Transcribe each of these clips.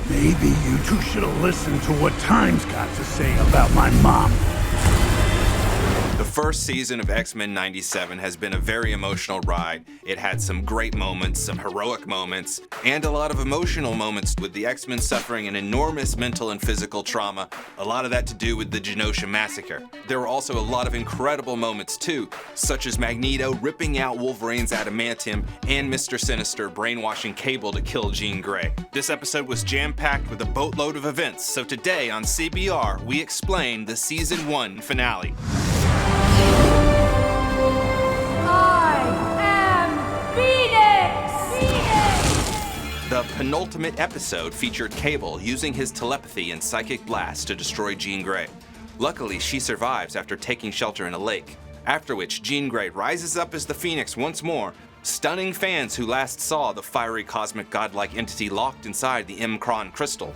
Maybe you two should have listened to what Time's got to say about my mom. The first season of X-Men 97 has been a very emotional ride. It had some great moments, some heroic moments, and a lot of emotional moments with the X-Men suffering an enormous mental and physical trauma, a lot of that to do with the Genosha Massacre. There were also a lot of incredible moments too, such as Magneto ripping out Wolverine's adamantium and Mr. Sinister brainwashing Cable to kill Jean Grey. This episode was jam-packed with a boatload of events, so today on CBR, we explain the Season 1 finale. The penultimate episode featured Cable using his telepathy and psychic blast to destroy Jean Grey. Luckily, she survives after taking shelter in a lake, after which Jean Grey rises up as the Phoenix once more, stunning fans who last saw the fiery cosmic godlike entity locked inside the M-Cron crystal.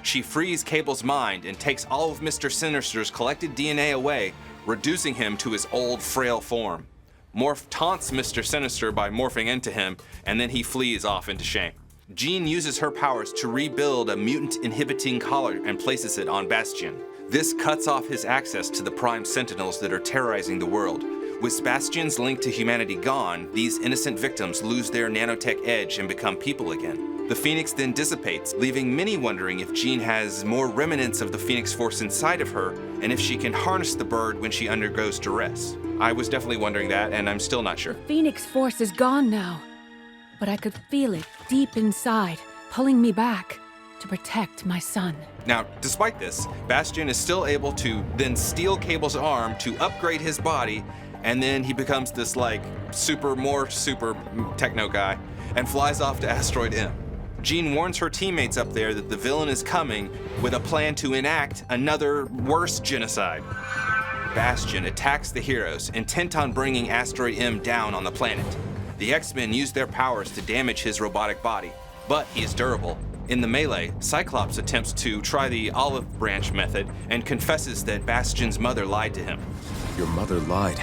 She frees Cable's mind and takes all of Mr. Sinister's collected DNA away, reducing him to his old, frail form. Morph taunts Mr. Sinister by morphing into him, and then he flees off into shame. Jean uses her powers to rebuild a mutant-inhibiting collar and places it on Bastion. This cuts off his access to the Prime Sentinels that are terrorizing the world. With Bastion's link to humanity gone, these innocent victims lose their nanotech edge and become people again. The Phoenix then dissipates, leaving many wondering if Jean has more remnants of the Phoenix Force inside of her, and if she can harness the bird when she undergoes duress. I was definitely wondering that, and I'm still not sure. The Phoenix Force is gone now, but I could feel it deep inside, pulling me back to protect my son. Now, despite this, Bastion is still able to then steal Cable's arm to upgrade his body, and then he becomes this super techno guy and flies off to Asteroid M. Jean warns her teammates up there that the villain is coming with a plan to enact another worse genocide. Bastion attacks the heroes, intent on bringing Asteroid M down on the planet. The X-Men use their powers to damage his robotic body, but he is durable. In the melee, Cyclops attempts to try the olive branch method and confesses that Bastion's mother lied to him. Your mother lied.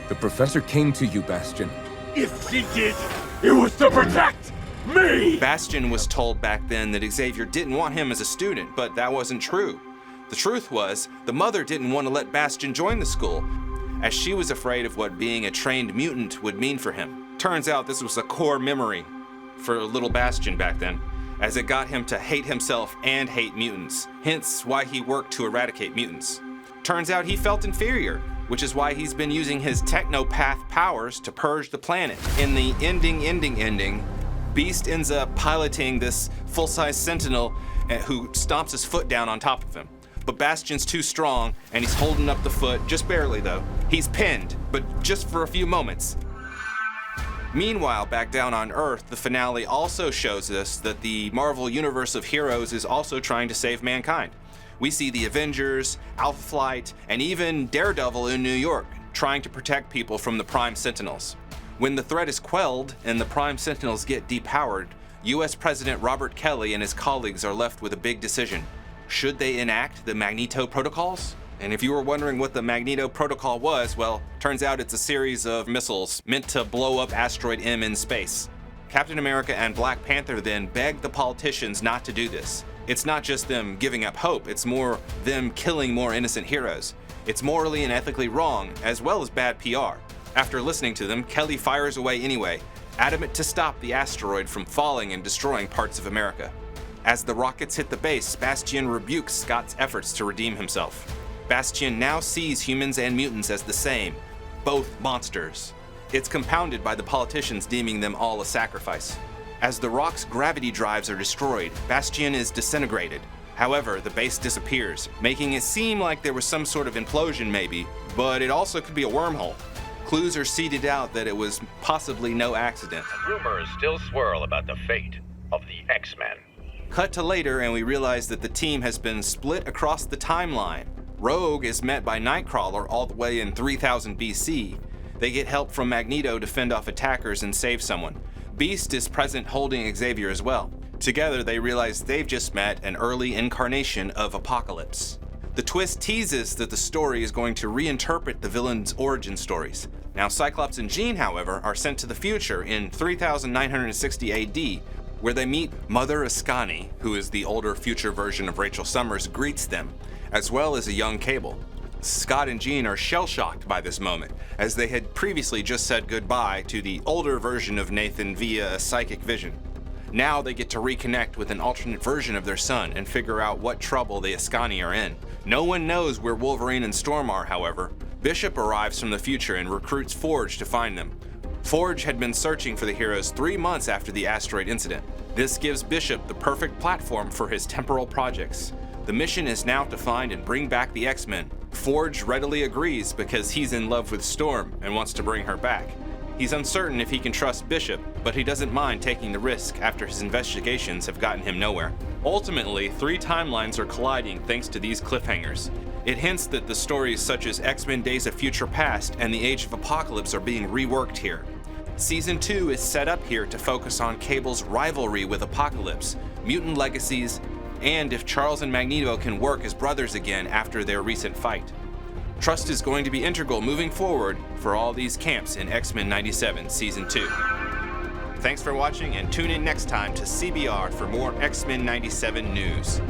The professor came to you, Bastion. If she did, it was to protect me! Bastion was told back then that Xavier didn't want him as a student, but that wasn't true. The truth was, the mother didn't want to let Bastion join the school, as she was afraid of what being a trained mutant would mean for him. Turns out this was a core memory for little Bastion back then, as it got him to hate himself and hate mutants, hence why he worked to eradicate mutants. Turns out he felt inferior, which is why he's been using his technopath powers to purge the planet. In the ending, Beast ends up piloting this full-size Sentinel who stomps his foot down on top of him. But Bastion's too strong, and he's holding up the foot, just barely though. He's pinned, but just for a few moments. Meanwhile, back down on Earth, the finale also shows us that the Marvel Universe of Heroes is also trying to save mankind. We see the Avengers, Alpha Flight, and even Daredevil in New York, trying to protect people from the Prime Sentinels. When the threat is quelled and the Prime Sentinels get depowered, US President Robert Kelly and his colleagues are left with a big decision. Should they enact the Magneto Protocols? And if you were wondering what the Magneto Protocol was, well, turns out it's a series of missiles meant to blow up Asteroid M in space. Captain America and Black Panther then begged the politicians not to do this. It's not just them giving up hope, it's more them killing more innocent heroes. It's morally and ethically wrong, as well as bad PR. After listening to them, Kelly fires away anyway, adamant to stop the asteroid from falling and destroying parts of America. As the rockets hit the base, Bastion rebukes Scott's efforts to redeem himself. Bastion now sees humans and mutants as the same, both monsters. It's compounded by the politicians deeming them all a sacrifice. As the rock's gravity drives are destroyed, Bastion is disintegrated. However, the base disappears, making it seem like there was some sort of implosion maybe, but it also could be a wormhole. Clues are seeded out that it was possibly no accident. Rumors still swirl about the fate of the X-Men. Cut to later and we realize that the team has been split across the timeline. Rogue is met by Nightcrawler all the way in 3000 BC. They get help from Magneto to fend off attackers and save someone. Beast is present holding Xavier as well. Together they realize they've just met an early incarnation of Apocalypse. The twist teases that the story is going to reinterpret the villain's origin stories. Now Cyclops and Jean, however, are sent to the future in 3960 AD, where they meet Mother Ascani, who is the older future version of Rachel Summers, greets them, as well as a young Cable. Scott and Jean are shell-shocked by this moment, as they had previously just said goodbye to the older version of Nathan via a psychic vision. Now they get to reconnect with an alternate version of their son and figure out what trouble the Ascani are in. No one knows where Wolverine and Storm are, however. Bishop arrives from the future and recruits Forge to find them. Forge had been searching for the heroes 3 months after the asteroid incident. This gives Bishop the perfect platform for his temporal projects. The mission is now to find and bring back the X-Men. Forge readily agrees because he's in love with Storm and wants to bring her back. He's uncertain if he can trust Bishop, but he doesn't mind taking the risk after his investigations have gotten him nowhere. Ultimately, 3 timelines are colliding thanks to these cliffhangers. It hints that the stories such as X-Men Days of Future Past and the Age of Apocalypse are being reworked here. Season 2 is set up here to focus on Cable's rivalry with Apocalypse, mutant legacies, and if Charles and Magneto can work as brothers again after their recent fight. Trust is going to be integral moving forward for all these camps in X-Men 97 Season 2. Thanks for watching and tune in next time to CBR for more X-Men 97 news.